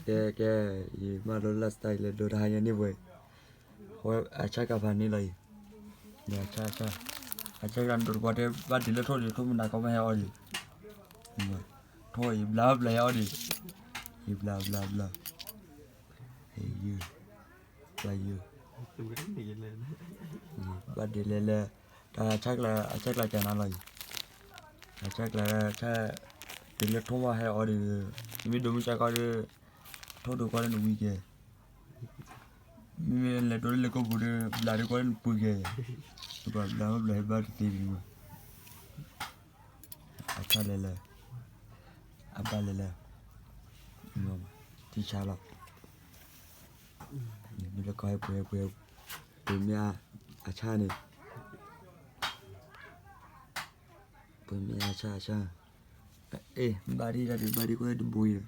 cái mà đó là style đồ hai như vậy hồi chắc cả phần này lại nhà chắc là đồ qua đây bắt đi là thôi mình đã có mấy heo gì thôi bla bla heo đi bla bla bla hey you là you bắt đi lên chắc là chả nào lại chắc là đi là thôi mà heo đi mình đúng chắc có đi thôi đồ qua đây nó weekend mình lại đối lại có bữa là đi qua đây bụi ghê và làm lại bắt đi mà chắc là apa là nhưng thì sao là mình là coi bữa mía cha này bữa mía cha ê ba đi ra đi qua đây bụi